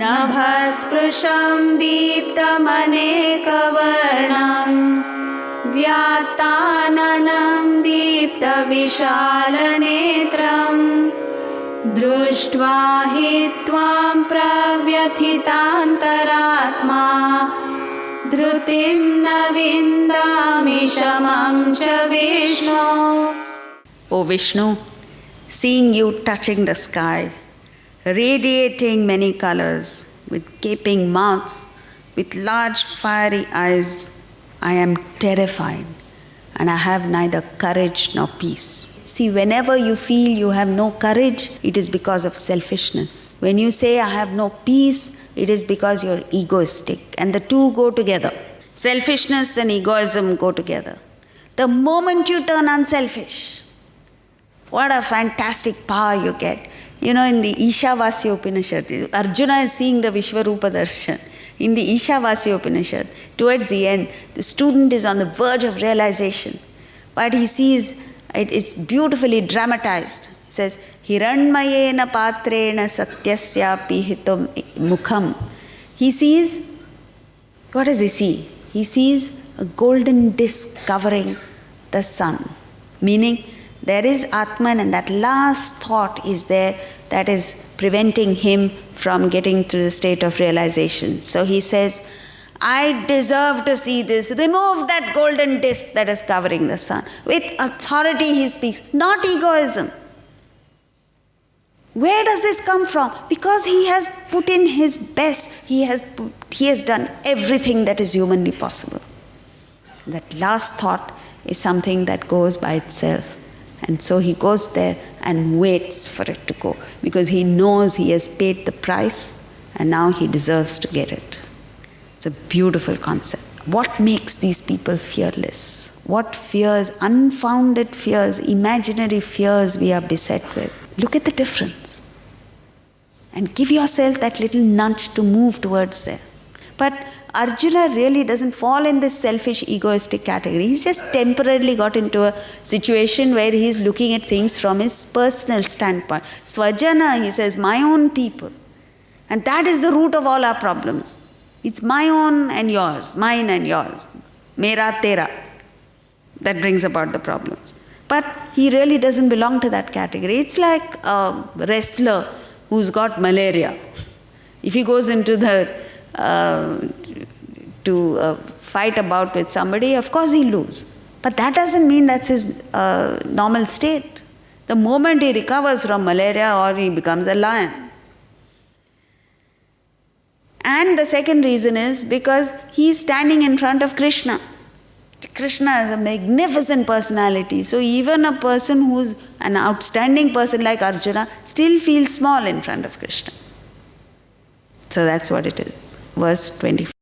नभस्पृशं दीप्तमनेकवर्णं व्यात्ताननं दीप्तविशालनेत्रं दृष्ट्वा हि त्वां प्रव्यथितान्तरात्मा धृतिं न विन्दामि शमं च विष्णो. O Vishnu, seeing you touching the sky, radiating many colors, with gaping mouths, with large fiery eyes, I am terrified and I have neither courage nor peace. See, whenever you feel you have no courage, it is because of selfishness. When you say I have no peace, it is because you're egoistic, and the two go together. Selfishness and egoism go together. The moment you turn unselfish, what a fantastic power you get. You know, in the Ishavasya Upanishad, Arjuna is seeing the Vishvarupa Darshan. In the Ishavasya Upanishad, towards the end, the student is on the verge of realization. But he sees, it's beautifully dramatized. It says, Hiranmayena patrena satyasyapi hitam mukham. He sees, what does he see? He sees a golden disc covering the sun. Meaning, there is Atman, and that last thought is there that is preventing him from getting to the state of realization. So he says, I deserve to see this. Remove that golden disc that is covering the sun. With authority he speaks, not egoism. Where does this come from? Because he has put in his best. He has done everything that is humanly possible. That last thought is something that goes by itself. And so he goes there and waits for it to go, because he knows he has paid the price and now he deserves to get it. It's a beautiful concept. What makes these people fearless? What fears, unfounded fears, imaginary fears we are beset with? Look at the difference. And give yourself that little nudge to move towards there. But Arjuna really doesn't fall in this selfish, egoistic category. He's just temporarily got into a situation where he's looking at things from his personal standpoint. Swajana, he says, my own people. And that is the root of all our problems. It's my own and yours, mine and yours. Mera, tera. That brings about the problems. But he really doesn't belong to that category. It's like a wrestler who's got malaria. If he goes into the to fight a bout with somebody, of course he'll lose. But that doesn't mean that's his normal state. The moment he recovers from malaria, or he becomes a lion. And the second reason is because he's standing in front of Krishna. Krishna is a magnificent personality. So even a person who's an outstanding person like Arjuna still feels small in front of Krishna. So that's what it is. Verse 24.